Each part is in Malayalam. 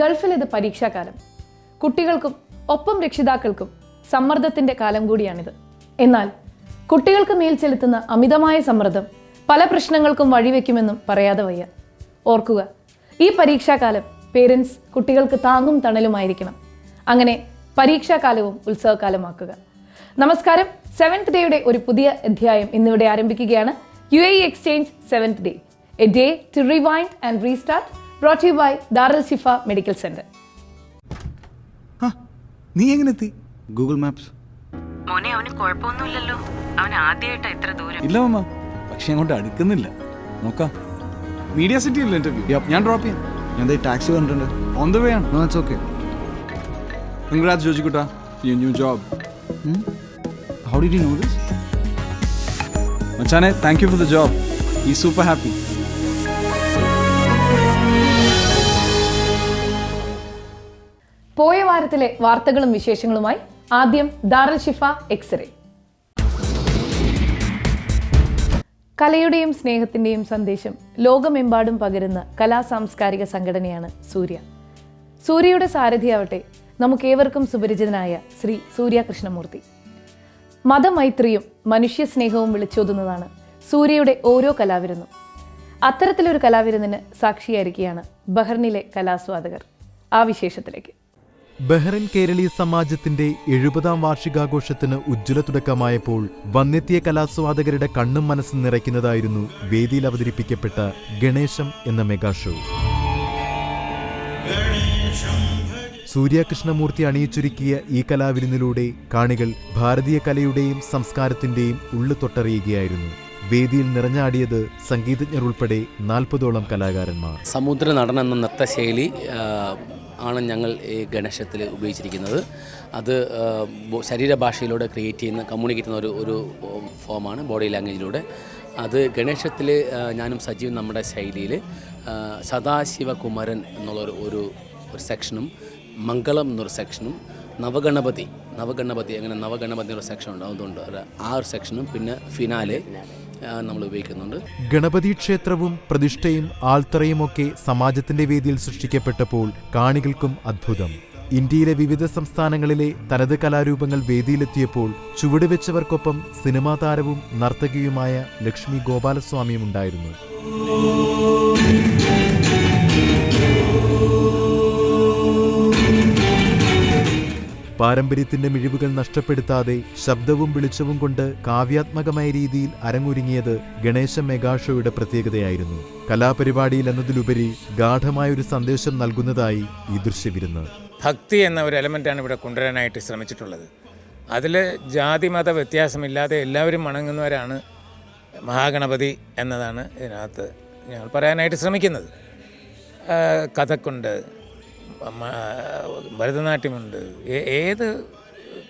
ഗൾഫിൽ ഇത് പരീക്ഷാകാലം. കുട്ടികൾക്കും ഒപ്പം രക്ഷിതാക്കൾക്കും സമ്മർദ്ദത്തിൻ്റെ കാലം കൂടിയാണിത്. എന്നാൽ കുട്ടികൾക്ക് മേൽ ചെലുത്തുന്ന അമിതമായ സമ്മർദ്ദം പല പ്രശ്നങ്ങൾക്കും വഴിവെക്കുമെന്നും പറയാതെ വയ്യ. ഓർക്കുക, ഈ പരീക്ഷാകാലം പേരൻസ് കുട്ടികൾക്ക് താങ്ങും തണലുമായിരിക്കണം. അങ്ങനെ പരീക്ഷാകാലവും ഉത്സവകാലമാക്കുക. നമസ്കാരം. 7th ഡേയുടെ ഒരു പുതിയ അധ്യായം ഇന്നിവിടെ ആരംഭിക്കുകയാണ്. UAE exchange 7th day, a day to rewind and restart, brought to you by Darul Shifa medical centre. നീ എങ്ങനെ എത്തി? Google Maps. മോനെ, അവന് കുഴപ്പമൊന്നുമില്ലല്ലോ. അവൻ ആദ്യമായിട്ടാ ഇത്ര ദൂരം. ഇല്ല മമ്മ, പക്ഷെ അങ്ങോട്ട് അടുക്കുന്നില്ല. നോക്കാം. മീഡിയ സിറ്റി അല്ലേ ഇന്റർവ്യൂ? ഞാൻ ഡ്രോപ്പ് ചെയ്യാം. ഞാൻ ടാക്സി വന്നിട്ടുണ്ട്. ഓൺ ദ വേ ആണ്. No, it's okay. Congrats, Jojikuta, for your new job. How did you know this? Machane, thank you for the job. He's super happy. പോയ വാരത്തിലെ വാർത്തകളും വിശേഷങ്ങളുമായി ആദ്യം ദാറുൽ ശിഫ എക്സ്റേ. കലയുടെയും സ്നേഹത്തിൻ്റെയും സന്ദേശം ലോകമെമ്പാടും പകരുന്ന കലാസാംസ്കാരിക സംഘടനയാണ് സൂര്യ. സൂര്യയുടെ സാരഥിയാവട്ടെ നമുക്കേവർക്കും സുപരിചിതനായ ശ്രീ സൂര്യ കൃഷ്ണമൂർത്തി. മതമൈത്രിയും മനുഷ്യസ്നേഹവും വിളിച്ചോതുന്നതാണ് സൂര്യയുടെ ഓരോ കലാവിരുന്നും. അത്തരത്തിലൊരു കലാവിരുന്നിന് സാക്ഷിയായിരിക്കുകയാണ് ബഹ്റിനിലെ കലാസ്വാദകർ. ആ വിശേഷത്തിലേക്ക്. ബഹ്റിൻ കേരളീ സമാജത്തിന്റെ 70ാം വാർഷികാഘോഷത്തിന് ഉജ്ജ്വല തുടക്കമായപ്പോൾ വന്നെത്തിയ കലാസ്വാദകരുടെ കണ്ണും മനസ്സും നിറയ്ക്കുന്നതായിരുന്നു വേദിയിൽ അവതരിപ്പിക്കപ്പെട്ട ഗണേശം എന്ന മെഗാ ഷോ. സൂര്യ കൃഷ്ണമൂർത്തി അണിയിച്ചൊരുക്കിയ ഈ കലാവിരുന്നിലൂടെ കാണികൾ ഭാരതീയ കലയുടെയും സംസ്കാരത്തിന്റെയും ഉള്ളു തൊട്ടറിയുകയായിരുന്നു. വേദിയിൽ നിറഞ്ഞാടിയത് സംഗീതജ്ഞർ ഉൾപ്പെടെ 40ഓളം കലാകാരന്മാർ. സമുദ്ര നടനം എന്ന നൃത്തശൈലി ആണ് ഞങ്ങൾ ഈ ഗണേശത്തിൽ ഉപയോഗിച്ചിരിക്കുന്നത്. അത് ശരീരഭാഷയിലൂടെ കമ്മ്യൂണിക്കേറ്റ് ചെയ്യുന്ന ഒരു ഫോമാണ്, ബോഡി ലാംഗ്വേജിലൂടെ. അത് ഗണേശത്തിൽ ഞാനും സജീവ് നമ്മുടെ ശൈലിയിൽ സദാശിവകുമരൻ എന്നുള്ള ഒരു സെക്ഷനും മംഗളം എന്നൊരു സെക്ഷനും നവഗണപതി അങ്ങനെ നവഗണപതി എന്നൊരു സെക്ഷൻ ഉണ്ട്. അതുകൊണ്ട് ആ ഒരു സെക്ഷനും പിന്നെ ഫിനാലെ നമ്മൾ ഉപയോഗിക്കുന്നുണ്ട്. ഗണപതി ക്ഷേത്രവും പ്രതിഷ്ഠയും ആൾത്തറയുമൊക്കെ സമാജത്തിന്റെ വേദിയിൽ സൃഷ്ടിക്കപ്പെട്ടപ്പോൾ കാണികൾക്കും അത്ഭുതം. ഇന്ത്യയിലെ വിവിധ സംസ്ഥാനങ്ങളിലെ തനത് കലാരൂപങ്ങൾ വേദിയിലെത്തിയപ്പോൾ ചുവടുവെച്ചവർക്കൊപ്പം സിനിമാ താരവും നർത്തകിയുമായ ലക്ഷ്മി ഗോപാലസ്വാമിയും ഉണ്ടായിരുന്നു. പാരമ്പര്യത്തിന്റെ മിഴിവുകൾ നഷ്ടപ്പെടുത്താതെ ശബ്ദവും വെളിച്ചവും കൊണ്ട് കാവ്യാത്മകമായ രീതിയിൽ അരങ്ങൊരുങ്ങിയത് ഗണേശ മെഗാഷോയുടെ പ്രത്യേകതയായിരുന്നു. കലാപരിപാടിയിൽ എന്നതിലുപരി ഗാഠമായൊരു സന്ദേശം നൽകുന്നതായി ഈ ദൃശ്യവിരുന്ന്. ഭക്തി എന്ന ഒരു എലമെൻ്റാണ് ഇവിടെ കൊണ്ടുവരാനായിട്ട് ശ്രമിച്ചിട്ടുള്ളത്. അതിൽ ജാതിമത വ്യത്യാസമില്ലാതെ എല്ലാവരും വണങ്ങുന്നവരാണ് മഹാഗണപതി എന്നതാണ് ഇതിനകത്ത് ഞങ്ങൾ പറയാനായിട്ട് ശ്രമിക്കുന്നത്. കഥക്കുണ്ട്, ഭരതനാട്യമുണ്ട്, ഏത്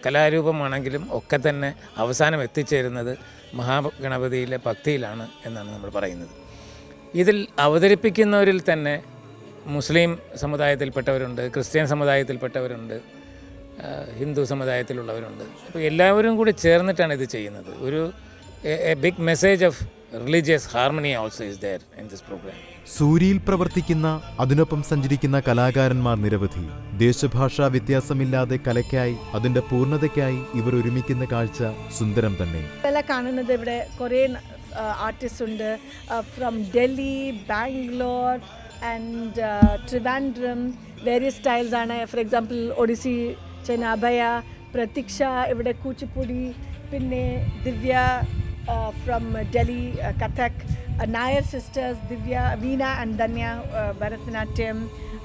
കലാരൂപമാണെങ്കിലും ഒക്കെ തന്നെ അവസാനം എത്തിച്ചേരുന്നത് മഹാഗണപതിയിലെ ഭക്തിയിലാണ് എന്നാണ് നമ്മൾ പറയുന്നത്. ഇതിൽ അവതരിപ്പിക്കുന്നവരിൽ തന്നെ മുസ്ലിം സമുദായത്തിൽപ്പെട്ടവരുണ്ട്, ക്രിസ്ത്യൻ സമുദായത്തിൽപ്പെട്ടവരുണ്ട്, ഹിന്ദു സമുദായത്തിലുള്ളവരുണ്ട്. അപ്പോൾ എല്ലാവരും കൂടി ചേർന്നിട്ടാണ് ഇത് ചെയ്യുന്നത്. ഒരു big message of religious harmony also is there in this program. സൂര്യയിൽ പ്രവർത്തിക്കുന്ന അതിനൊപ്പം സഞ്ചരിക്കുന്ന കലാകാരന്മാർ നിരവധി. ദേശഭാഷാ വ്യത്യാസമില്ലാതെ കലയ്ക്കായി അതിന്റെ പൂർണ്ണതയ്ക്കായി ഇവർ ഒരുമിക്കുന്ന കാഴ്ച സുന്ദരം തന്നെ. കാണുന്നത് ഇവിടെ കുറേ ആർട്ടിസ്റ്റ് ഉണ്ട്. From Delhi, Bangalore and Trivandrum. Various styles ആണ്. ഫോർ എക്സാമ്പിൾ ഒഡീസി ചെയ്യുന്ന അഭയ, പ്രതീക്ഷ, ഇവിടെ കൂച്ചിപ്പുടി, പിന്നെ Divya from Delhi, Kathak, Nair sisters, Divya, Veena and Dhanya Bharatanatyam.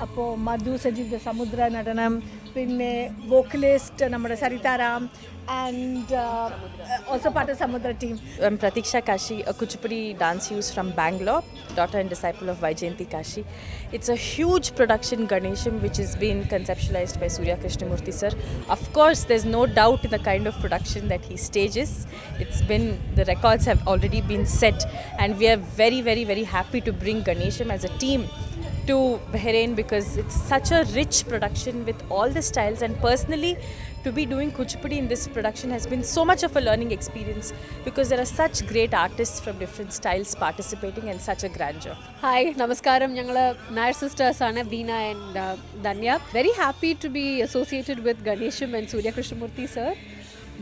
അപ്പോൾ മധു സജീവ് സമുദ്ര നടനം, പിന്നെ വോക്കലിസ്റ്റ് നമ്മുടെ സരിതാറാം and also part of Samudra team. I'm Pratiksha Kashi, a Kuchipudi dance house from Bangalore, daughter and disciple of Vaijayanti Kashi. It's a huge production Ganesham which has been conceptualized by Surya Krishnamurthy sir. Of course, there's no doubt in the kind of production that he stages. The records have already been set, and we are very, very, very happy to bring Ganesham as a team to Bahrain because it's such a rich production with all the styles, and personally to be doing Kuchipudi in this production has been so much of a learning experience because there are such great artists from different styles participating and such a grandeur. Hi നമസ്കാരം. ഞങ്ങൾ നായർ സിസ്റ്റേഴ്സാണ്, Beena and Dhanya. Very happy to be associated with ഗണേശും and Surya Krishnamoorthy sir.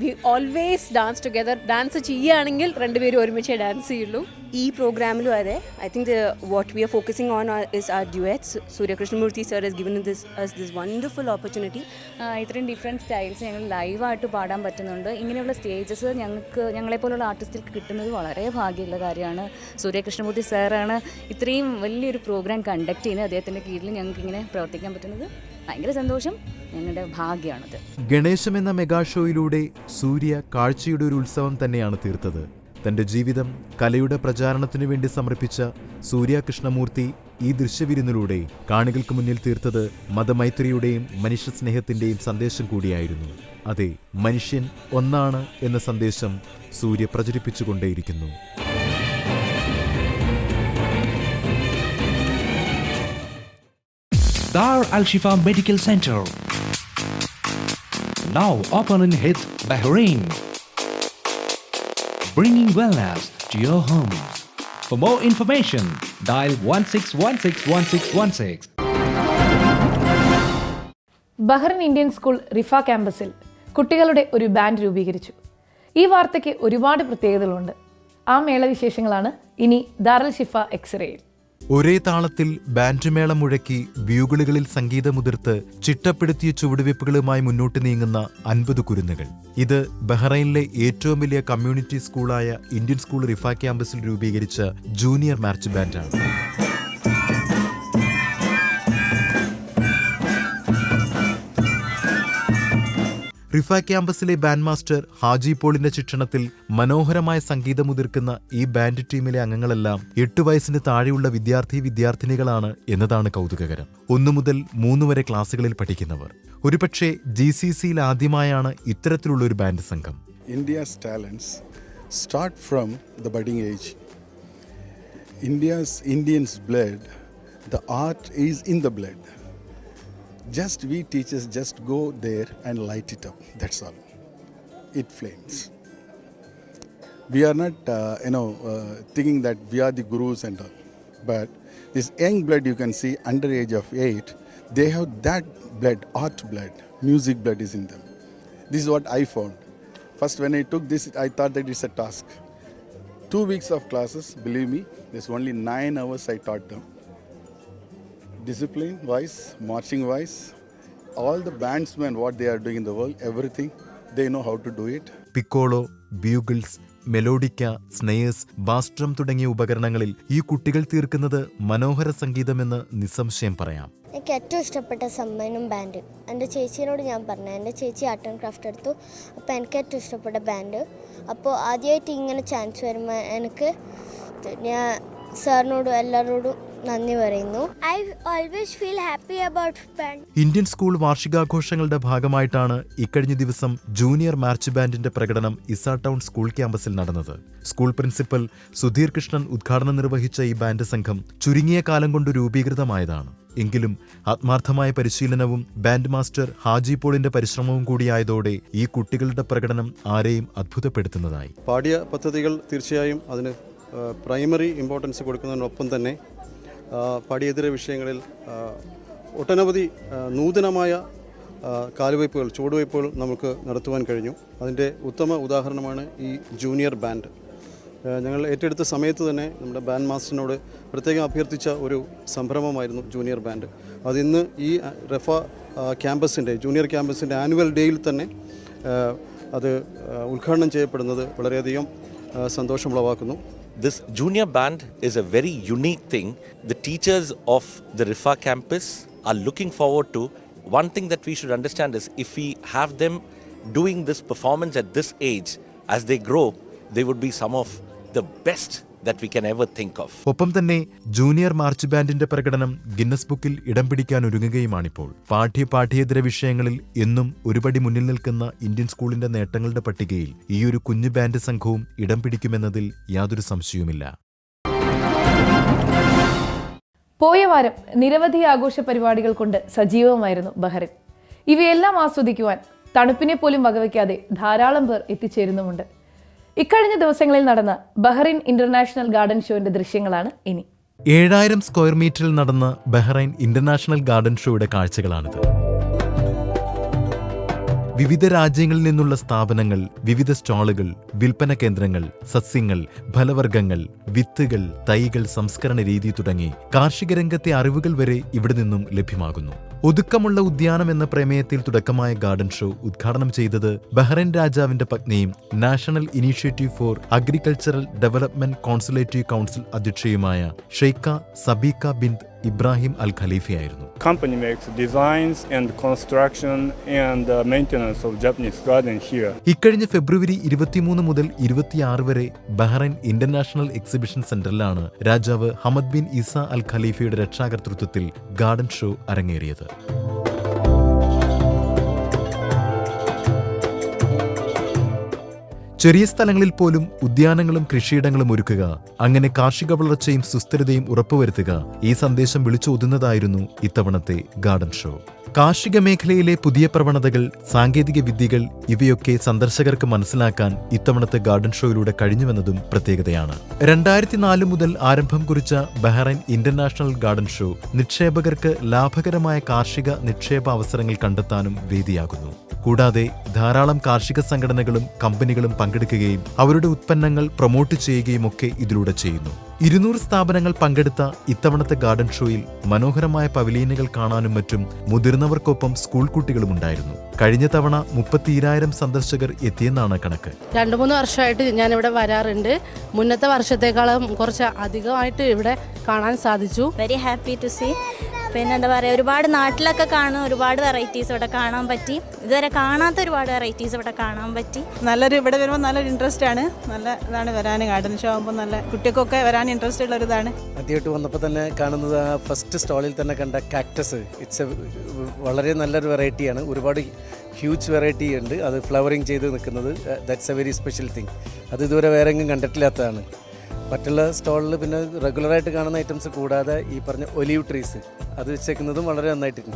We always dance together. Dance ചെയ്യുകയാണെങ്കിൽ രണ്ടുപേരും ഒരുമിച്ചേ ഡാൻസ് ചെയ്യുള്ളൂ. ഈ പ്രോഗ്രാമിലും അതെ. I think what we are focusing on is our duets. Surya Krishnamoorthy sir has given this wonderful opportunity. ഇത്രയും ഡിഫറെൻറ്റ് സ്റ്റൈൽസ് ഞങ്ങൾ ലൈവായിട്ട് പാടാൻ പറ്റുന്നുണ്ട്. ഇങ്ങനെയുള്ള സ്റ്റേജസ് ഞങ്ങളെപ്പോലുള്ള ആർട്ടിസ്റ്റുകൾക്ക് കിട്ടുന്നത് വളരെ ഭാഗ്യമുള്ള കാര്യമാണ്. സൂര്യ കൃഷ്ണമൂർത്തി സാറാണ് ഇത്രയും വലിയൊരു പ്രോഗ്രാം കണ്ടക്ട് ചെയ്യുന്നത്. അദ്ദേഹത്തിൻ്റെ കീഴിൽ ഞങ്ങൾക്ക് ഇങ്ങനെ പ്രവർത്തിക്കാൻ പറ്റുന്നത് ഭയങ്കര സന്തോഷം, ഞങ്ങളുടെ ഭാഗ്യമാണത്. ഗണേശം എന്ന മെഗാഷോയിലൂടെ സൂര്യ കാഴ്ചയുടെ ഒരു ഉത്സവം തന്നെയാണ് തീർത്തത്. തന്റെ ജീവിതം കലയുടെ പ്രചാരണത്തിനു വേണ്ടി സമർപ്പിച്ച സൂര്യ കൃഷ്ണമൂർത്തി ഈ ദൃശ്യവിരുന്നിലൂടെ കാണികൾക്ക് മുന്നിൽ തീർത്തത് മതമൈത്രിയുടെയും മനുഷ്യസ്നേഹത്തിന്റെയും സന്ദേശം കൂടിയായിരുന്നു. അതെ, മനുഷ്യൻ ഒന്നാണ് എന്ന സന്ദേശം സൂര്യ പ്രചരിപ്പിച്ചുകൊണ്ടേയിരിക്കുന്നു. Dar Al Shifa Medical Center, now open in Hit, Bahrain, bringing wellness to your homes. For more information, dial 16161616. Bahrain Indian school Rifa ക്യാമ്പസിൽ കുട്ടികളുടെ ഒരു ബാൻഡ് രൂപീകരിച്ചു. ഈ വാർത്തയ്ക്ക് ഒരുപാട് പ്രത്യേകതകളുണ്ട്. ആ മേളവിശേഷങ്ങളാണ് ഇനി ദാറുൽ ഷിഫ എക്സ്റേയിൽ. ഒരേ താളത്തിൽ ബാൻഡ് മേളം മുഴക്കി ബ്യൂഗിളുകളിൽ സംഗീതമുതിർത്ത് ചിട്ടപ്പെടുത്തിയ ചുവടുവയ്പ്പുകളുമായി മുന്നോട്ട് നീങ്ങുന്ന 50 കുരുന്നുകൾ. ഇത് ബഹ്റൈനിലെ ഏറ്റവും വലിയ കമ്മ്യൂണിറ്റി സ്കൂളായ ഇന്ത്യൻ സ്കൂൾ റിഫ ക്യാമ്പസിൽ രൂപീകരിച്ച ജൂനിയർ മാർച്ച് ബാൻഡാണ്. റിഫ ക്യാമ്പസിലെ ബാൻഡ് മാസ്റ്റർ ഹാജി പോളിന്റെ ശിക്ഷണത്തിൽ മനോഹരമായ സംഗീതമുതിർക്കുന്ന ഈ ബാൻഡ് ടീമിലെ അംഗങ്ങളെല്ലാം 8 വയസ്സിന് താഴെയുള്ള വിദ്യാർത്ഥിനികളാണ് എന്നതാണ് കൗതുകകരം. 1 മുതൽ 3 വരെ ക്ലാസുകളിൽ പഠിക്കുന്നവർ. ഒരുപക്ഷെ GCCയിൽ ആദ്യമായാണ് ഇത്തരത്തിലുള്ള ഒരു ബാൻഡ് സംഘം. India's talents start from the budding age. Indians' blood, the art is in the blood. Just we teachers just go there and light it up. That's all. It flames. We are not, thinking that we are the gurus and all. But this young blood you can see under age of 8, they have that blood, art blood, music blood is in them. This is what I found. First when I took this, I thought that it's a task. 2 weeks of classes, believe me, there's only 9 hours I taught them. Discipline wise, marching wise, all the bandsmen what they are doing in the world, everything they know how to do it. Piccolo, bugles, melodica, snares, bass drum തുടങ്ങിയ ഉപകരണങ്ങളിൽ ഈ കുട്ടികൾ തീർക്കുന്നത് മനോഹര സംഗീതമെന്ന് നിസ്സംശയം പറയാം. എനിക്ക് ഏറ്റവും ഇഷ്ടപ്പെട്ട സമ്മേനും ബാൻഡ്. എൻ്റെ ചേച്ചിയോട് ഞാൻ പറഞ്ഞു, എൻ്റെ ചേച്ചി ആർട്ട് ആൻഡ് ക്രാഫ്റ്റ് എടുത്തു. അപ്പോൾ എനിക്ക് ഏറ്റവും ഇഷ്ടപ്പെട്ട ബാൻഡ്. അപ്പോൾ ആദ്യമായിട്ട് ഇങ്ങനെ ചാൻസ് വരുമ്പോൾ ഞാൻ സാറിനോടും എല്ലാവരോടും നന്ദി പറയുന്നു. I always feel happy about band. Indian school വാർഷികാഘോഷങ്ങളുടെ ഭാഗമായിട്ടാണ് ഇക്കഴിഞ്ഞ ദിവസം ജൂനിയർ മാർച്ച് ബാൻഡിന്റെ പ്രകടനം ഇസ ടൗൺ സ്കൂൾ ക്യാമ്പസിൽ നടന്നത്. സ്കൂൾ പ്രിൻസിപ്പൽ സുധീർ കൃഷ്ണൻ ഉദ്ഘാടനം നിർവഹിച്ച ഈ ബാൻഡ് സംഘം ചുരുങ്ങിയ കാലം കൊണ്ട് രൂപീകൃതമായതാണ്. എങ്കിലും ആത്മാർത്ഥമായ പരിശീലനവും ബാൻഡ് മാസ്റ്റർ ഹാജി പോളിന്റെ പരിശ്രമവും കൂടിയായതോടെ ഈ കുട്ടികളുടെ പ്രകടനം ആരെയും അത്ഭുതപ്പെടുത്തുന്നതായി. പാഠ്യ പദ്ധതികൾ തീർച്ചയായും അതിന് പ്രൈമറി ഇമ്പോർട്ടൻസ് കൊടുക്കുന്നതിനൊപ്പം തന്നെ പാഠ്യേതര വിഷയങ്ങളിൽ ഒട്ടനവധി നൂതനമായ കാലുവയ്പ്പുകൾ, ചുവടുവയ്പ്പുകൾ നമുക്ക് നടത്തുവാൻ കഴിഞ്ഞു. അതിൻ്റെ ഉത്തമ ഉദാഹരണമാണ് ഈ ജൂനിയർ ബാൻഡ്. ഞങ്ങൾ ഏറ്റെടുത്ത സമയത്ത് തന്നെ നമ്മുടെ ബാൻഡ് മാസ്റ്ററിനോട് പ്രത്യേകം അഭ്യർത്ഥിച്ച ഒരു സംരംഭമായിരുന്നു ജൂനിയർ ബാൻഡ്. അതിന്ന് ഈ റഫ ക്യാമ്പസിൻ്റെ ജൂനിയർ ക്യാമ്പസിൻ്റെ ആനുവൽ ഡേയിൽ തന്നെ അത് ഉദ്ഘാടനം ചെയ്യപ്പെടുന്നത് വളരെയധികം സന്തോഷമുളവാക്കുന്നു. This junior band is a very unique thing. The teachers of the Rifa campus are looking forward to. One thing that we should understand is if we have them doing this performance at this age, as they grow, they would be some of the best that we can ever think of. ഒപ്പം തന്നെ ജൂനിയർ മാർച്ച് ബാൻഡിന്റെ പ്രകടനം ഗിന്നസ് ബുക്കിൽ ഇടം പിടിക്കാൻ ഒരുങ്ങുകയുമാണിപ്പോൾ. പാഠ്യേതര വിഷയങ്ങളിൽ എന്നും ഒരുപടി മുന്നിൽ നിൽക്കുന്ന ഇന്ത്യൻ സ്കൂളിന്റെ നേട്ടങ്ങളുടെ പട്ടികയിൽ ഈയൊരു കുഞ്ഞു ബാൻഡ് സംഘവും ഇടം പിടിക്കുമെന്നതിൽ യാതൊരു സംശയവുമില്ല. പോയ വാരം നിരവധി ആഘോഷ പരിപാടികൾ കൊണ്ട് സജീവമായിരുന്നു ബഹ്റൈൻ. ഇവയെല്ലാം ആസ്വദിക്കുവാൻ തണുപ്പിനെ പോലും വകവയ്ക്കാതെ ധാരാളം പേർ എത്തിച്ചേരുന്നുമുണ്ട്. ഇക്കഴിഞ്ഞ ദിവസങ്ങളിൽ നടന്ന ബഹ്റൈൻ ഇന്റർനാഷണൽ ഗാർഡൻ ഷോയുടെ ദൃശ്യങ്ങളാണ് ഇനി. 7000 സ്ക്വയർ മീറ്ററിൽ നടന്ന ബഹ്റൈൻ ഇന്റർനാഷണൽ ഗാർഡൻ ഷോയുടെ കാഴ്ചകളാണിത്. വിവിധ രാജ്യങ്ങളിൽ നിന്നുള്ള സ്ഥാപനങ്ങൾ, വിവിധ സ്റ്റാളുകൾ, വിൽപ്പന കേന്ദ്രങ്ങൾ, സസ്യങ്ങൾ, ഫലവർഗ്ഗങ്ങൾ, വിത്തുകൾ, തൈകൾ, സംസ്കരണ രീതി തുടങ്ങി കാർഷിക രംഗത്തെ അറിവുകൾ വരെ ഇവിടെ നിന്നും ലഭ്യമാകുന്നു. ഒതുക്കമുള്ള ഉദ്യാനം എന്ന പ്രമേയത്തിൽ തുടക്കമായ ഗാർഡൻ ഷോ ഉദ്ഘാടനം ചെയ്തത് ബഹ്റൈൻ രാജാവിന്റെ പത്നിയും national initiative for agricultural development consultative council അധ്യക്ഷയുമായ Sheikha Sabeeka bint Ibrahim Al ഖലീഫയായിരുന്നു. Company makes designs and construction and maintenance of Japanese garden here. ഇക്കഴിഞ്ഞ ഫെബ്രുവരി 23 മുതൽ 26 വരെ ബഹ്റൈൻ ഇന്റർനാഷണൽ എക്സിബിഷൻ സെന്ററിലാണ് രാജാവ് ഹമദ് ബിൻ ഈസ അൽ ഖലീഫയുടെ രക്ഷാകർതൃത്വത്തിൽ ഗാർഡൻ ഷോ അരങ്ങേറിയത്. ചെറിയ സ്ഥലങ്ങളിൽ പോലും ഉദ്യാനങ്ങളും കൃഷിയിടങ്ങളും ഒരുക്കുക, അങ്ങനെ കാർഷിക വളർച്ചയും സുസ്ഥിരതയും ഉറപ്പുവരുത്തുക, ഈ സന്ദേശം വിളിച്ചോതുന്നതായിരുന്നു ഇത്തവണത്തെ ഗാർഡൻ ഷോ. കാർഷിക മേഖലയിലെ പുതിയ പ്രവണതകൾ, സാങ്കേതിക വിദ്യകൾ ഇവയൊക്കെ സന്ദർശകർക്ക് മനസ്സിലാക്കാൻ ഇത്തവണത്തെ ഗാർഡൻ ഷോയിലൂടെ കഴിഞ്ഞുവെന്നതും പ്രത്യേകതയാണ്. 2004 മുതൽ ആരംഭം കുറിച്ച ബഹ്റൈൻ ഇന്റർനാഷണൽ ഗാർഡൻ ഷോ നിക്ഷേപകർക്ക് ലാഭകരമായ കാർഷിക നിക്ഷേപ അവസരങ്ങൾ കണ്ടെത്താനും വേദിയാകുന്നു. കൂടാതെ ധാരാളം കാർഷിക സംഘടനകളും കമ്പനികളും പങ്കെടുക്കുകയും അവരുടെ ഉത്പന്നങ്ങൾ പ്രൊമോട്ട് ചെയ്യുകയും ഒക്കെ ഇതിലൂടെ ചെയ്യുന്നു. 200 സ്ഥാപനങ്ങൾ പങ്കെടുത്ത ഇത്തവണത്തെ ഗാർഡൻ ഷോയിൽ മനോഹരമായ പവലിയനുകൾ കാണാനും മറ്റും മുതിർന്നവർക്കൊപ്പം സ്കൂൾ കുട്ടികളും ഉണ്ടായിരുന്നു. കഴിഞ്ഞ തവണ 32,000 സന്ദർശകർ എത്തിയെന്നാണ് കണക്ക്. 2-3 വർഷമായിട്ട് ഞാനിവിടെ വരാറുണ്ട്. മുന്നത്തെ വർഷത്തേക്കാളും കുറച്ച് അധികമായിട്ട് ഇവിടെ കാണാൻ സാധിച്ചു. Very happy to see. പിന്നെ എന്താ പറയുക, ഒരുപാട് നാട്ടിലൊക്കെ കാണുന്ന ഒരുപാട് വെറൈറ്റീസ് ഇവിടെ കാണാൻ പറ്റി. ഇതുവരെ കാണാത്ത ഒരുപാട് വെറൈറ്റീസ് ഇവിടെ കാണാൻ പറ്റി. ഇവിടെ വരുമ്പോൾ നല്ലൊരു ഇൻട്രസ്റ്റ് ആണ്. നല്ല ഇതാണ് വരാൻ. ഗാർഡൻ ഷോ ആകുമ്പോൾ നല്ല കുട്ടികൾക്കൊക്കെ വരാൻ ഇൻട്രസ്റ്റ് ഉള്ള ഒരു ഇതാണ്. ആദ്യമായിട്ട് വന്നപ്പോൾ തന്നെ കാണുന്നത് ആ ഫസ്റ്റ് സ്റ്റാളിൽ തന്നെ കണ്ട കാക്ടസ്. ഇറ്റ്സ് വളരെ നല്ലൊരു വെറൈറ്റിയാണ്. ഒരുപാട് ഹ്യൂജ് വെറൈറ്റി ഉണ്ട്. അത് ഫ്ലവറിങ് ചെയ്ത് നിൽക്കുന്നത്, that's A very special thing. അത് ഇതുവരെ വേറെ എങ്ങും കണ്ടിട്ടില്ലാത്തതാണ്. മറ്റുള്ള സ്റ്റാളിൽ പിന്നെ റെഗുലറായിട്ട് കാണുന്ന ഐറ്റംസ് കൂടാതെ ഈ പറഞ്ഞ ഒലീവ് ട്രീസ് അത് വെച്ചേക്കുന്നതും വളരെ നന്നായിട്ടുണ്ട്.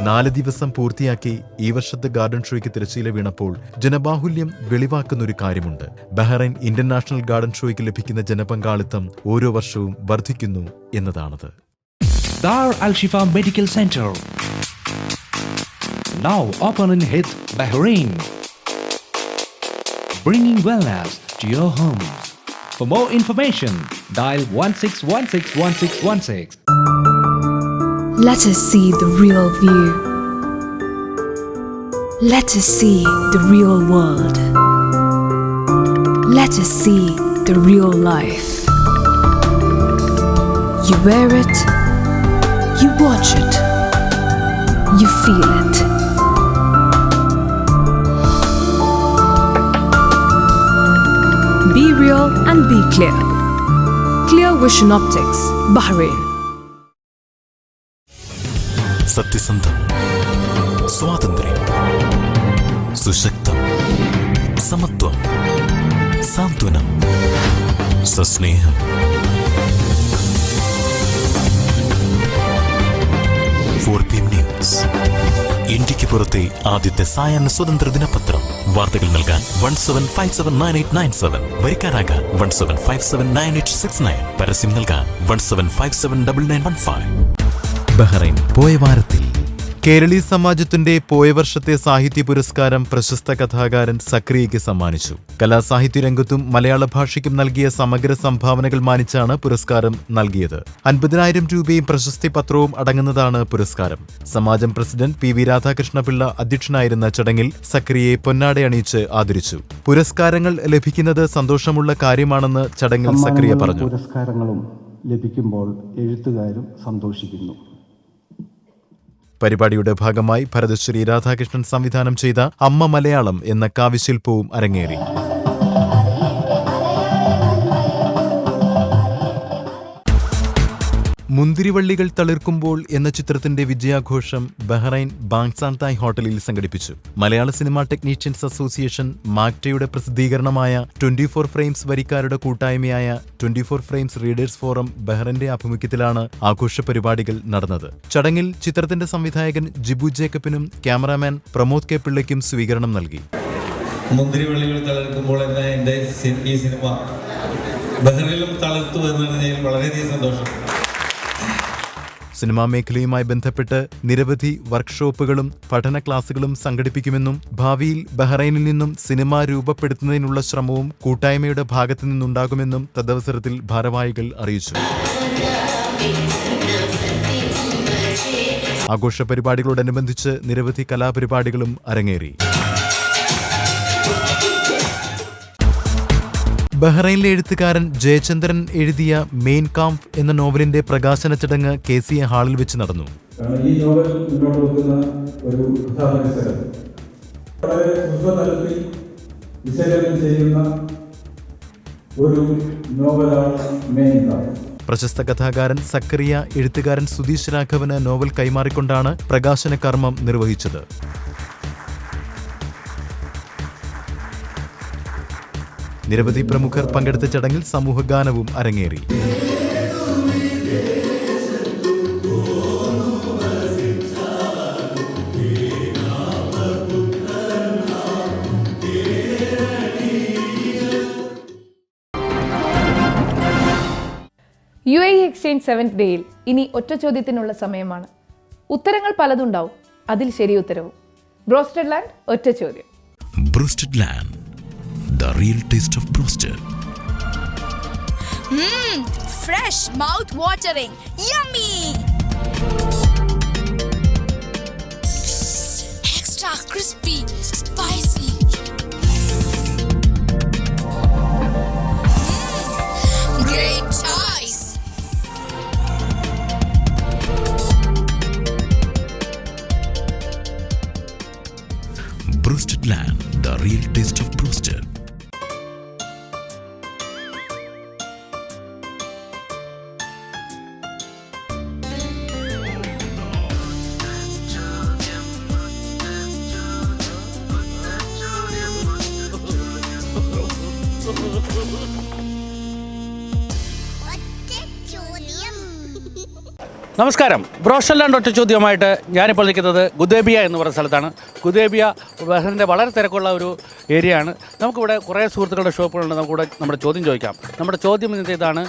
4 ദിവസം പൂർത്തിയാക്കി ഈ വർഷത്തെ ഗാർഡൻ ഷോയ്ക്ക് തിരശ്ശീല വീണപ്പോൾ ജനബാഹുല്യം വെളിവാക്കുന്ന ഒരു കാര്യമുണ്ട്. ബഹ്റൈൻ ഇന്റർനാഷണൽ ഗാർഡൻ ഷോയ്ക്ക് ലഭിക്കുന്ന ജനപങ്കാളിത്തം ഓരോ വർഷവും വർദ്ധിക്കുന്നു എന്നതാണത്. Dar Al Shifa Medical Center, now open in Hit, Bahrain, bringing wellness to your homes. For more information, dial 16161616. Let us see the real view. Let us see the real world. Let us see the real life. You wear it, you watch it, you feel it. Be real and be clear. Clear Vision Optics, Bahrain. സത്യസന്ധം, സ്വാതന്ത്ര്യം, സുശക്തം, സമത്വം, സാന്ത്വനം, സസ്നേഹം. ന്യൂസ്, ഇന്ത്യക്ക് പുറത്തെ ആദ്യത്തെ സായാഹ്ന സ്വതന്ത്ര ദിനപത്രം. വാർത്തകൾ നൽകാൻ 17579897, വരിക്കാരാകാൻ 17579869, പരസ്യം നൽകാൻ 17579915. ബഹ്റൈൻ പോയ വാരത്തിൽ കേരളീ സമാജത്തിന്റെ പോയ വർഷത്തെ സാഹിത്യ പുരസ്കാരം പ്രശസ്ത കഥാകാരൻ സക്രിയയ്ക്ക് സമ്മാനിച്ചു. കലാസാഹിത്യ രംഗത്തും മലയാള ഭാഷയ്ക്കും നൽകിയ സമഗ്ര സംഭാവനകൾ മാനിച്ചാണ് പുരസ്കാരം നൽകിയത്. 50,000 രൂപയും പ്രശസ്തി പത്രവും അടങ്ങുന്നതാണ് പുരസ്കാരം. സമാജം പ്രസിഡന്റ് പി വി രാധാകൃഷ്ണപിള്ള അധ്യക്ഷനായിരുന്ന ചടങ്ങിൽ സക്രിയയെ പൊന്നാടയണിയിച്ച് ആദരിച്ചു. പുരസ്കാരങ്ങൾ ലഭിക്കുന്നത് സന്തോഷമുള്ള കാര്യമാണെന്ന് ചടങ്ങിൽ സക്രിയ പറഞ്ഞു. പുരസ്കാരങ്ങളും ലഭിക്കുമ്പോൾ എഴുത്തുകാരും സന്തോഷിക്കുന്നു. പരിപാടിയുടെ ഭാഗമായി ഭരതശ്രീ രാധാകൃഷ്ണൻ സംവിധാനം ചെയ്ത അമ്മ മലയാളം എന്ന കാവ്യശില്പവും അരങ്ങേറി. മുന്തിരിവള്ളികൾ തളിർക്കുമ്പോൾ എന്ന ചിത്രത്തിന്റെ വിജയാഘോഷം ബഹ്റൈൻ ബാങ്സാന്തായ് ഹോട്ടലിൽ സംഘടിപ്പിച്ചു. മലയാള സിനിമാ ടെക്നീഷ്യൻസ് അസോസിയേഷൻ മാക്ടയുടെ പ്രസിദ്ധീകരണമായ 24 ഫ്രെയിംസ് വരിക്കാരുടെ കൂട്ടായ്മയായ 24 ഫ്രെയിംസ് റീഡേഴ്സ് ഫോറം ബഹ്റൈന്റെ ആഭിമുഖ്യത്തിലാണ് ആഘോഷ പരിപാടികൾ നടന്നത്. ചടങ്ങിൽ ചിത്രത്തിന്റെ സംവിധായകൻ ജിബു ജേക്കബിനും ക്യാമറാമാൻ പ്രമോദ് കെ പിള്ളയ്ക്കും സ്വീകരണം നൽകി. മുന്തിരിവള്ളികൾ തളിർക്കുമ്പോൾ എന്ന എൻ്റെ ഈ സിനിമ ബഹ്റൈനിലും തളിർത്തു എന്നതിൽ വളരെയധികം സന്തോഷം. സിനിമാ മേഖലയുമായി ബന്ധപ്പെട്ട് നിരവധി വർക്ക്ഷോപ്പുകളും പഠന ക്ലാസുകളും സംഘടിപ്പിക്കുമെന്നും ഭാവിയിൽ ബഹ്റൈനിൽ നിന്നും സിനിമ രൂപപ്പെടുത്തുന്നതിനുള്ള ശ്രമവും കൂട്ടായ്മയുടെ ഭാഗത്തു നിന്നുണ്ടാകുമെന്നും തദവസരത്തിൽ ഭാരവാഹികൾ അറിയിച്ചു. ആഘോഷ പരിപാടികളോടനുബന്ധിച്ച് നിരവധി കലാപരിപാടികളും അരങ്ങേറി. ബഹ്റൈനിലെ എഴുത്തുകാരൻ ജയചന്ദ്രൻ എഴുതിയ മെയിൻ കാംപ് എന്ന നോവലിന്റെ പ്രകാശന ചടങ്ങ് KCA ഹാളിൽ വെച്ച് നടന്നു. ഈ നോവൽ മുന്നോട്ട് വെക്കുന്ന ഒരു കഥാപരിസരം വളരെ ഹ്രസ്വതലത്തിൽ വിശകലനം ചെയ്യുന്ന ഒരു നോവലാണ് മെയിൻ കാംപ്. പ്രശസ്ത കഥാകാരൻ സക്കറിയ എഴുത്തുകാരൻ സുധീഷ് രാഘവന് നോവൽ കൈമാറിക്കൊണ്ടാണ് പ്രകാശന കർമ്മം നിർവഹിച്ചത്. നിരവധി പ്രമുഖർ പങ്കെടുത്ത ചടങ്ങിൽ സമൂഹഗാനവും അരങ്ങേറി. UAE എക്സ്ചേഞ്ച് 7th ഡേയിൽ ഇനി ഒറ്റ ചോദ്യത്തിനുള്ള സമയമാണ്. ഉത്തരങ്ങൾ പലതുണ്ടാവും, അതിൽ ശരി ഉത്തരവും. ബ്രോസ്റ്റഡ് ലാൻഡ് ഒറ്റ ചോദ്യം. Broasted land, the real taste of broasted. Fresh, mouth-watering, yummy. Extra crispy, spicy. Great choice. Broasted lamb, the real taste of broasted. നമസ്കാരം. ബ്രോസ്റ്റഡ് ലാൻഡ് ഒറ്റ ചോദ്യമായിട്ട് ഞാനിപ്പോൾ നിൽക്കുന്നത് ഗുദേബിയ എന്ന് പറയുന്ന സ്ഥലത്താണ്. ഗുദേബിയ ബഹ്റൈനിൻ്റെ വളരെ തിരക്കുള്ള ഒരു ഏരിയയാണ്. നമുക്കിവിടെ കുറേ സുഹൃത്തുക്കളുടെ ഷോപ്പുകളുണ്ട്. നമുക്കിവിടെ നമ്മുടെ ചോദ്യം ചോദിക്കാം. നമ്മുടെ ചോദ്യം ഇതാണ്: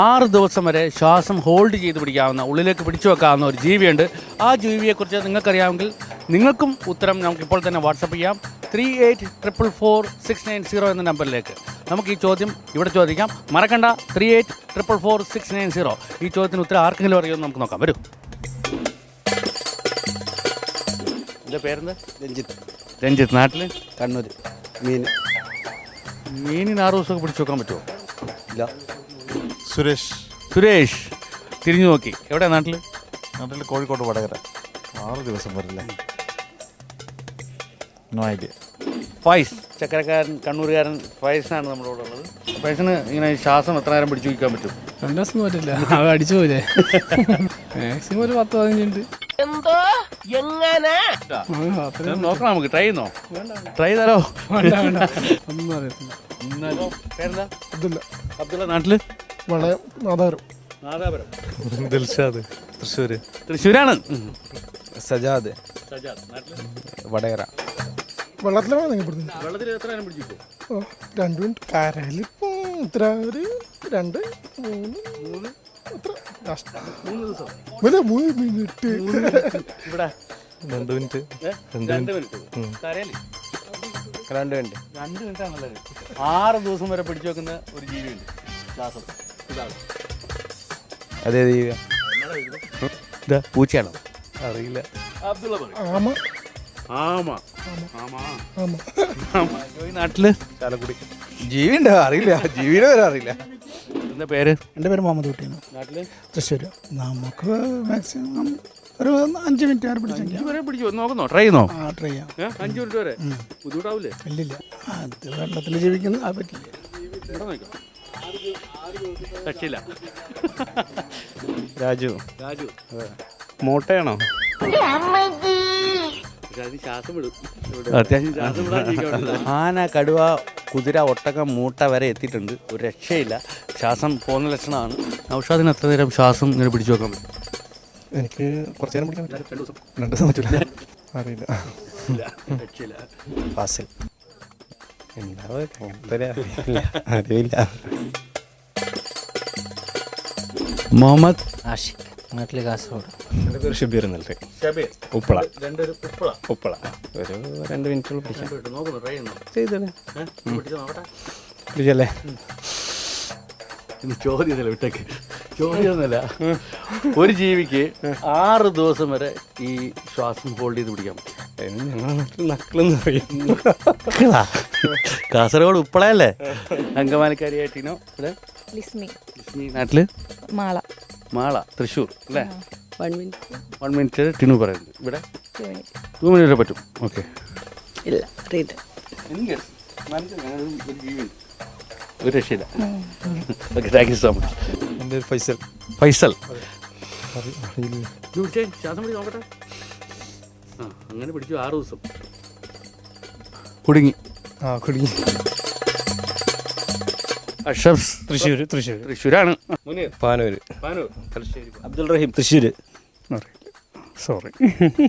6 ദിവസം വരെ ശ്വാസം ഹോൾഡ് ചെയ്ത് പിടിക്കാവുന്ന, ഉള്ളിലേക്ക് പിടിച്ചു വെക്കാവുന്ന ഒരു ജീവിയുണ്ട്. ആ ജീവിയെക്കുറിച്ച് നിങ്ങൾക്കറിയാമെങ്കിൽ നിങ്ങൾക്കും ഉത്തരം നമുക്കിപ്പോൾ തന്നെ വാട്സപ്പ് ചെയ്യാം 38444690 എന്ന നമ്പറിലേക്ക്. നമുക്ക് ഈ ചോദ്യം ഇവിടെ ചോദിക്കാം. മറക്കണ്ട, 38444690. ഈ ചോദ്യത്തിന് ഉത്തരം ആർക്കെങ്കിലും അറിയുമെന്ന് നമുക്ക് നോക്കാം. വരൂ. എൻ്റെ പേരെന്ത്? രഞ്ജിത്ത്. നാട്ടിൽ? കണ്ണൂർ. മീനിന് 6 ദിവസമൊക്കെ പിടിച്ചു വെക്കാൻ പറ്റുമോ? ഇല്ല. സുരേഷ് തിരിഞ്ഞു നോക്കി. എവിടെയാണ് നാട്ടിൽ? കോഴിക്കോട് വടകര. 6 ദിവസം വരില്ല. No idea. ഫൈസ്, ചക്കരക്കാരൻ, കണ്ണൂരുകാരൻ ഫൈസാണ് നമ്മുടെ കൂടെ ഉള്ളത്. ഫൈസിന് ഇങ്ങനെ ശ്വാസം എത്ര നേരം പിടിച്ചു വയ്ക്കാൻ പറ്റും? 2 ദിവസം പറ്റില്ല, അടിച്ചു പോയില്ലേ. മാക്സിമം ഒരു 10-15 മിനിറ്റ്. നോക്കണം, നമുക്ക് ട്രൈ ചെയ്യുന്നോ? ട്രൈ ചെയ്താലോ? ഒന്നും അറിയത്തില്ല. പേരെന്താ? അബ്ദുള്ള. നാട്ടില്? നാദാപുരം. ദിൽഷാദ്, തൃശ്ശൂരാണ്. സജാദ്, വടകര. വെള്ളത്തിൽ എത്ര നേരം പിടിച്ചു? 2 മിനിറ്റ്. കരയിൽ ഇത്ര ഒരു 2, 3 ദിവസം. 3 മിനിറ്റ്. ഇവിടെ 2 മിനിറ്റ്. 2 മിനിറ്റ്. കരയിൽ 2 മിനിറ്റ്. 2 മിനിറ്റാണല്ലേ. 6 ദിവസം വരെ പിടിച്ചു വെക്കുന്ന ഒരു ജീവിയുണ്ട്. അതേ ജീവി. പൂച്ചയാണോ? അറിയില്ല. നാട്ടില് ചാലക്കുടി. ജീവിയുണ്ടോ? അറിയില്ല. ജീവിയുടെ പേര് അറിയില്ല. എന്താ പേര്? എൻ്റെ പേര് മുഹമ്മദ് കുട്ടിയാണ്. നാട്ടില്? തൃശ്ശൂർ. നമുക്ക് മാക്സിമം ഒരു 5 മിനിറ്റ് പിടിച്ചു നോക്കുന്നോ? ട്രൈ ചെയ്യുന്നോ? ട്രൈ ചെയ്യാം. 5 മിനിറ്റ് വരെ ബുദ്ധിമുട്ടാവില്ലേ? ഇല്ലില്ല, അത് വെള്ളത്തിൽ ജീവിക്കുന്ന പറ്റില്ല. രക്ഷയില്ല. രാജു രാജു മോട്ടയാണോ? ശ്വാസം വിടും. അത്യാവശ്യം ശ്വാസം വിടാൻ. ആന, കടുവ, കുതിര, ഒട്ടകം, മൂട്ട വരെ എത്തിയിട്ടുണ്ട്. ഒരു രക്ഷയില്ല. ശ്വാസം പോകുന്ന ലക്ഷണമാണ്. നൗഷാദിന് എത്ര നേരം ശ്വാസം ഇങ്ങനെ പിടിച്ചു വെക്കാൻ പറ്റും? എനിക്ക് കുറച്ച് നേരം പിടിക്കാൻ പറ്റില്ല. 2 ദിവസം പറ്റില്ല. അറിയില്ല. രക്ഷയില്ല. ഫാസിൽ അറിയില്ല. മുഹമ്മദ് ആഷിഖ്, നാട്ടിൽ കാസർഗോഡ്. എൻ്റെ പേര് ഷബീർ എന്നല്ലേ. ഷബീർ. ഉപ്പള. ഉപ്പള. ഒരു 2 മിനിറ്റുകൾ പിടിക്കാം. നോക്കുന്നു, ട്രൈ ചെയ്യുന്നു. ചെയ്തല്ലേ നോക്കട്ടെ. പിടിച്ചല്ലേ. ചോദ്യമൊന്നുമില്ല, വിട്ടേക്ക്. ചോദ്യമൊന്നുമില്ല. ഒരു ജീവിക്ക് 6 ദിവസം വരെ ഈ ശ്വാസം ഹോൾഡ് ചെയ്ത് പിടിക്കാൻ പറ്റും. ഞങ്ങളുടെ നാട്ടിൽ നക്കിളെന്ന് പറയും. കാസർഗോഡ് ഉപ്പളയല്ലേ? അങ്കമാലിക്കാരിയായിട്ടിനോ ഇവിടെ? ലിസ്മി. നാട്ടില് മാള. മാള, തൃശ്ശൂർ അല്ലേ? 1 മിനിറ്റ്. 1 മിനിറ്റ് ടിനു പറയുന്നത്. ഇവിടെ 2 മിനിറ്റ് വരെ പറ്റും. ഓക്കെ. ഇല്ല, അറിയില്ല. എനിക്ക് ഒരു ജീവി ഒരു രക്ഷയില്ല. Okay, thank you so much. എൻ്റെ പേര് ഫൈസൽ. ഫൈസൽ. അറിയില്ല. ശ്വാസം പിടിച്ച് നോക്കട്ടെ. ആ, അങ്ങനെ പിടിച്ചു 6 ദിവസം. കുടുങ്ങി. കുടുങ്ങി. അഷഫ് തൃശ്ശൂരാണ്. പാനൂർ. തലശ്ശേരി. അബ്ദുൾ റഹീം തൃശ്ശൂർ. സോറി.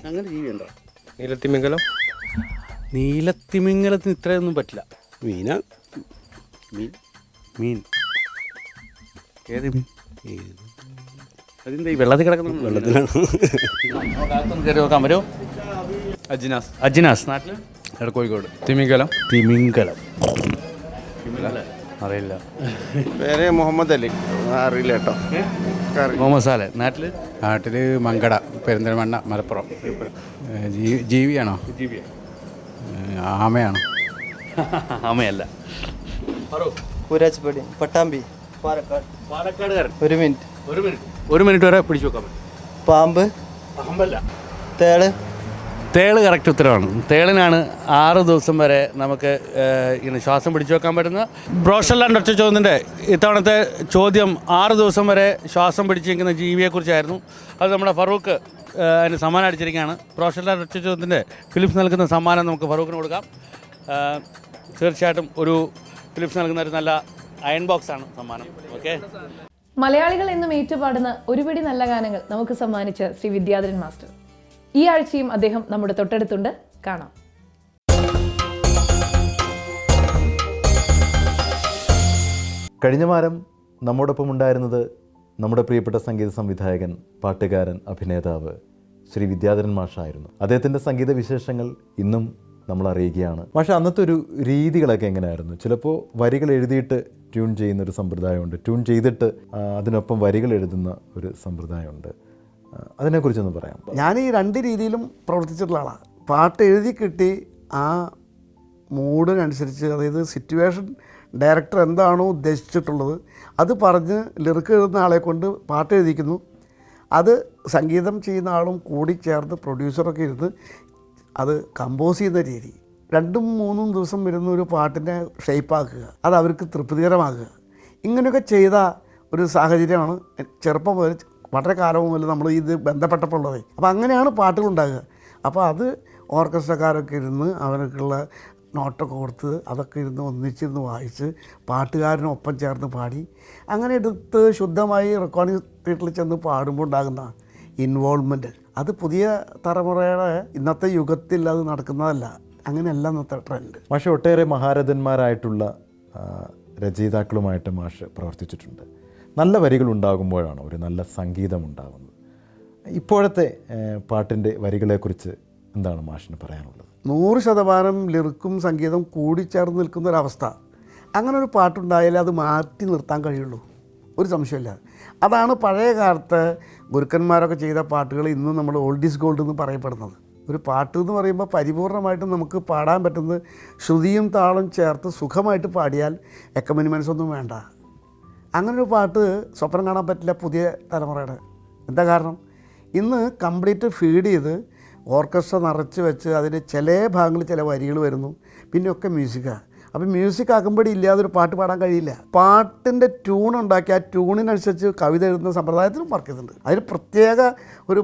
അങ്ങനെ ജീവിയുണ്ടോ? നീലത്തിമിംഗലം. നീലത്തിമിംഗലത്തിന് ഇത്രയൊന്നും പറ്റില്ല. മീന. മീൻ ഏത് മീൻ? അതിൻ്റെ ഈ വെള്ളത്തിൽ കിടക്കുന്ന വെള്ളത്തിലാണ്. കയറി നോക്കാൻ വരുമോ? അജ്നാസ്. അജ്നാസ്. നാട്ടിൽ കോഴിക്കോട്. തിമിംഗലം. തിമിംഗലം അറിയില്ല. പേര് മുഹമ്മദ് അലി. അറിയില്ല കേട്ടോ. മുഹമ്മദ് സാലെ. നാട്ടിൽ മങ്കട, പെരിന്തൽമണ്ണ, മലപ്പുറം. ജീവിയാണോ? ആമയാണോ? ആമയല്ല. പൂരാജ്പടി, പട്ടാമ്പി, പാലക്കാടുകാരൻ. 1 മിനിറ്റ്. 1 മിനിറ്റ് വരെ പിടിച്ചു വെക്കാൻ പറ്റും. പാമ്പ്. പാമ്പല്ല. തേള്. തേള് കറക്റ്റ് ഉത്തരവാണ്. തേളിനാണ് 6 ദിവസം വരെ നമുക്ക് ഇങ്ങനെ ശ്വാസം പിടിച്ചു വെക്കാൻ പറ്റുന്ന. ബ്രോഷർലാൻഡ് ഒറ്റ ചോദ്യത്തിൻ്റെ ഇത്തവണത്തെ ചോദ്യം 6 ദിവസം വരെ ശ്വാസം പിടിച്ചു വയ്ക്കുന്ന ജീവിയെക്കുറിച്ചായിരുന്നു. അത് നമ്മുടെ ഫറൂഖ് അതിന് സമ്മാനം അടിച്ചിരിക്കുകയാണ്. ബ്രോഷർലാൻഡ് ഒറ്റ ചോദ്യത്തിൻ്റെ ഫിലിപ്സ് നൽകുന്ന സമ്മാനം നമുക്ക് ഫറൂഖിന് കൊടുക്കാം. തീർച്ചയായിട്ടും ഒരു ഫിലിപ്സ് നൽകുന്ന ഒരു നല്ല അയൺ ബോക്സാണ് സമ്മാനം. ഓക്കെ. മലയാളികൾ എന്നും ഏറ്റുപാടുന്ന ഒരുപിടി നല്ല ഗാനങ്ങൾ നമുക്ക് സമ്മാനിച്ച ശ്രീ വിദ്യാധരൻ മാസ്റ്റർ. ഈ ആഴ്ചയും അദ്ദേഹം നമ്മുടെ തൊട്ടടുത്തുണ്ട്. കാണാം. കഴിഞ്ഞ വാരം നമ്മോടൊപ്പം ഉണ്ടായിരുന്നത് നമ്മുടെ പ്രിയപ്പെട്ട സംഗീത സംവിധായകൻ, പാട്ടുകാരൻ, അഭിനേതാവ് ശ്രീ വിദ്യാധരൻ മാഷായിരുന്നു. അദ്ദേഹത്തിൻ്റെ സംഗീത വിശേഷങ്ങൾ ഇന്നും നമ്മൾ അറിയുകയാണ്. പക്ഷേ അന്നത്തെ ഒരു രീതികളൊക്കെ എങ്ങനെയായിരുന്നു? ചിലപ്പോൾ വരികൾ എഴുതിയിട്ട് ട്യൂൺ ചെയ്യുന്നൊരു സമ്പ്രദായമുണ്ട്, ട്യൂൺ ചെയ്തിട്ട് അതിനൊപ്പം വരികൾ എഴുതുന്ന ഒരു സമ്പ്രദായമുണ്ട്. അതിനെക്കുറിച്ചൊന്ന് പറയാം. ഞാൻ ഈ 2 രീതിയിലും പ്രവർത്തിച്ചിട്ടുള്ള ആളാണ്. പാട്ട് എഴുതി കിട്ടി ആ മൂഡിനനുസരിച്ച്, അതായത് സിറ്റുവേഷൻ ഡയറക്ടർ എന്താണോ ഉദ്ദേശിച്ചിട്ടുള്ളത് അത് പറഞ്ഞ് ലിറിക്ക് എഴുതുന്ന ആളെ കൊണ്ട് പാട്ട് എഴുതിക്കുന്നു. അത് സംഗീതം ചെയ്യുന്ന ആളും കൂടി ചേർന്ന് പ്രൊഡ്യൂസറൊക്കെ ഇരുന്ന് അത് കമ്പോസ് ചെയ്യുന്ന രീതി. 2-3 ദിവസം വരുന്ന ഒരു പാട്ടിനെ ഷേപ്പാക്കുക, അത് അവർക്ക് തൃപ്തികരമാക്കുക. ഇങ്ങനെയൊക്കെ ചെയ്ത ഒരു സാഹചര്യമാണ് ചെറുപ്പം മുതൽ, വളരെ കാലം മുതൽ നമ്മൾ ഇത് ബന്ധപ്പെട്ടപ്പോൾ ഉള്ളത്. അപ്പോൾ അങ്ങനെയാണ് പാട്ടുകളുണ്ടാകുക. അപ്പോൾ അത് ഓർക്കസ്ട്രക്കാരൊക്കെ ഇരുന്ന് അവനൊക്കെയുള്ള നോട്ടൊക്കെ കൊടുത്ത് അതൊക്കെ ഇരുന്ന് ഒന്നിച്ചിരുന്ന് വായിച്ച് പാട്ടുകാരനൊപ്പം ചേർന്ന് പാടി അങ്ങനെ എടുത്ത് ശുദ്ധമായി റെക്കോർഡിംഗ് തിയേറ്ററിൽ ചെന്ന് പാടുമ്പോൾ ഉണ്ടാകുന്ന ഇൻവോൾവ്മെൻറ്റ് അത് പുതിയ തലമുറയുടെ ഇന്നത്തെ യുഗത്തിൽ അത് നടക്കുന്നതല്ല. അങ്ങനെയല്ല ഇന്നത്തെ ട്രെൻഡ്. മാഷ് ഒട്ടേറെ മഹാരഥന്മാരായിട്ടുള്ള രചയിതാക്കളുമായിട്ട് മാഷ് പ്രവർത്തിച്ചിട്ടുണ്ട്. നല്ല വരികൾ ഉണ്ടാകുമ്പോഴാണ് ഒരു നല്ല സംഗീതം ഉണ്ടാകുന്നത്. ഇപ്പോഴത്തെ പാട്ടിൻ്റെ വരികളെക്കുറിച്ച് എന്താണ് മാഷിന് പറയാനുള്ളത്? 100% ലിറിക്കും സംഗീതം കൂടിച്ചേർന്ന് നിൽക്കുന്നൊരവസ്ഥ. അങ്ങനെ ഒരു പാട്ടുണ്ടായാലേ അത് മാറ്റി നിർത്താൻ കഴിയുള്ളൂ, ഒരു സംശയമില്ല. അതാണ് പഴയ കാലത്ത് ഗുരുക്കന്മാരൊക്കെ ചെയ്ത പാട്ടുകൾ ഇന്നും നമ്മൾ ഓൾഡ് ഈസ് ഗോൾഡ് എന്ന് പറയപ്പെടുന്നത്. ഒരു പാട്ട് എന്ന് പറയുമ്പോൾ പരിപൂർണമായിട്ടും നമുക്ക് പാടാൻ പറ്റുന്നത് ശ്രുതിയും താളം ചേർത്ത് സുഖമായിട്ട് പാടിയാൽ അക്കമ്പനിമെൻറ്റ്സ് ഒന്നും വേണ്ട. അങ്ങനൊരു പാട്ട് സ്വപ്നം കാണാൻ പറ്റില്ല പുതിയ തലമുറയുടെ. എന്താ കാരണം? ഇന്ന് കംപ്ലീറ്റ് ഫീഡ് ചെയ്ത് ഓർക്കസ്ട്ര നിറച്ച് വെച്ച് അതിന് ചില ഭാഗങ്ങളിൽ ചില വരികൾ വരുന്നു, പിന്നെയൊക്കെ മ്യൂസിക്കാണ്. അപ്പോൾ മ്യൂസിക് അകമ്പടി ഇല്ലാതെ ഒരു പാട്ട് പാടാൻ കഴിയില്ല. പാട്ടിൻ്റെ ട്യൂൺ ഉണ്ടാക്കി ആ ട്യൂണിനനുസരിച്ച് കവിത എഴുതുന്ന സമ്പ്രദായത്തിലും വർക്ക് ചെയ്തിട്ടുണ്ട്. അതിന് പ്രത്യേക ഒരു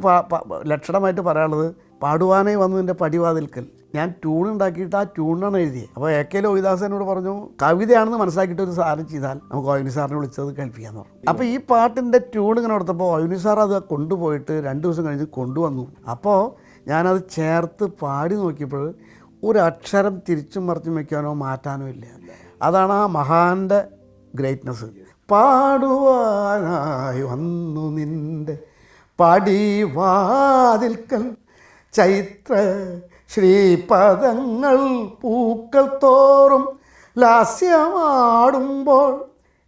ലക്ഷണമായിട്ട് പറയാനുള്ളത് പാടുവാനേ വന്നതിൻ്റെ പടിവാതിൽക്കൽ. ഞാൻ ട്യൂൺ ഉണ്ടാക്കിയിട്ട് ആ ട്യൂണാണ് എഴുതിയത്. അപ്പോൾ AK ലോഹിദാസനോട് പറഞ്ഞു കവിതയാണെന്ന് മനസ്സിലാക്കിയിട്ട് ഒരു സാധനം ചെയ്താൽ നമുക്ക് ഒയനി സാറിനെ വിളിച്ചത് കേൾപ്പിക്കാമെന്ന് പറഞ്ഞു. അപ്പോൾ ഈ പാട്ടിൻ്റെ ട്യൂൺ ഇങ്ങനെ കൊടുത്തപ്പോൾ ഒയനി സാർ അത് കൊണ്ടുപോയിട്ട് 2 ദിവസം കഴിഞ്ഞ് കൊണ്ടുവന്നു. അപ്പോൾ ഞാനത് ചേർത്ത് പാടി നോക്കിയപ്പോൾ ഒരു അക്ഷരം തിരിച്ചും മറിച്ചും വയ്ക്കാനോ മാറ്റാനോ ഇല്ല. അതാണ് ആ മഹാൻ്റെ ഗ്രേറ്റ്നസ്. പാടുവാനായി വന്നു നിൻ്റെ പടിവാതിൽക്കൽ ചൈത്ര ശ്രീപദങ്ങൾ പൂക്കൾ തോറും ലാസ്യമാടുമ്പോൾ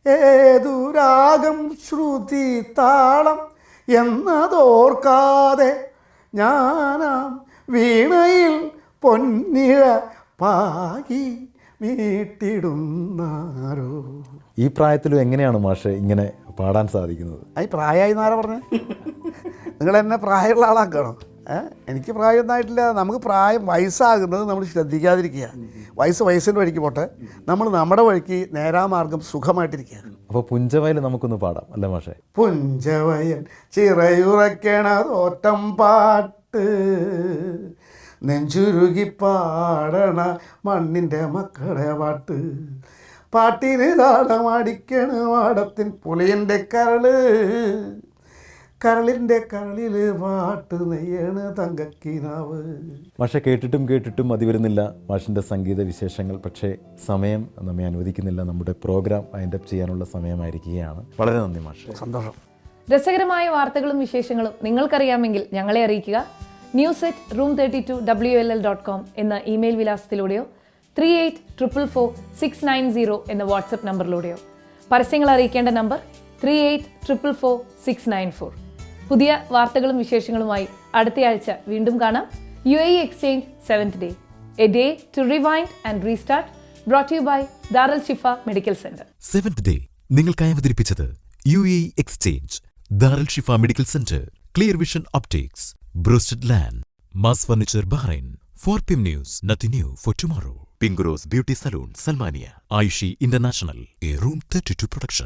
ഏതു രാഗം ശ്രുതി താളം എന്നതോർക്കാതെ ഞാനാം വീണയിൽ പൊന്നിഴ പാകി മീട്ടിടുന്നാരോ. ഈ പ്രായത്തിലും എങ്ങനെയാണ് മാഷെ ഇങ്ങനെ പാടാൻ സാധിക്കുന്നത്? ഈ പ്രായമായി എന്നാരാ പറഞ്ഞത്? നിങ്ങൾ എന്നെ പ്രായമുള്ള ആളാക്കണോ? എനിക്ക് പ്രായമൊന്നായിട്ടില്ല. നമുക്ക് വയസ്സാകുന്നത് നമ്മൾ ശ്രദ്ധിക്കാതിരിക്കുക. വയസ്സിൻ്റെ വഴിക്ക് പോട്ടെ, നമ്മൾ നമ്മുടെ വഴിക്ക് നേരാമാർഗം സുഖമായിട്ടിരിക്കുക. അപ്പോൾ പുഞ്ചവയൽ നമുക്കൊന്ന് പാടാം അല്ലേ മാഷെ? പുഞ്ചവയൽ ചിറയുറക്കണ തോറ്റം പാട്ട് നെഞ്ചുരുകി പാടണ മണ്ണിൻ്റെ മക്കളെ പാട്ട് പാട്ടിന് താളമടിക്കണ വാടത്തിൻ പുളിയൻ്റെ കരളിൻ്റെ കരളിൽ പാട്ട് നെയ്യണ തങ്കക്കിനാവ്. മാഷെ കേട്ടിട്ടും മതി വരുന്നില്ല മാഷിൻ്റെ സംഗീത വിശേഷങ്ങൾ. പക്ഷേ സമയം നമ്മെ അനുവദിക്കുന്നില്ല. നമ്മുടെ പ്രോഗ്രാം വൈൻഡ് അപ്പ് ചെയ്യാനുള്ള സമയമായിരിക്കുകയാണ്. വളരെ നന്ദി മാഷെ. സന്തോഷം. രസകരമായ വാർത്തകളും വിശേഷങ്ങളും നിങ്ങൾക്കറിയാമെങ്കിൽ ഞങ്ങളെ അറിയിക്കുക. news@room32wll.com എന്ന ഇമെയിൽ വിലാസത്തിലൂടെയോ 38444690 എന്ന വാട്സപ്പ് നമ്പറിലൂടെയോ. പരസ്യങ്ങൾ അറിയിക്കേണ്ട നമ്പർ 38444694. പുതിയ വാർത്തകളും വിശേഷങ്ങളുമായി അടുത്തയാഴ്ച വീണ്ടും കാണാം. UAE exchange 7th day, a day to rewind and restart. Brought you by Darul Shifa medical centre. 7th day നിങ്ങൾക്കായി അവതരിപ്പിച്ചത് UAE exchange, Darul Shifa medical centre, clear vision optics, broasted land, mass furniture Bahrain, 4PM News, nothing new for tomorrow. Pinguros Beauty Saloon, Salmania, Ayushi International, a Room 32 production.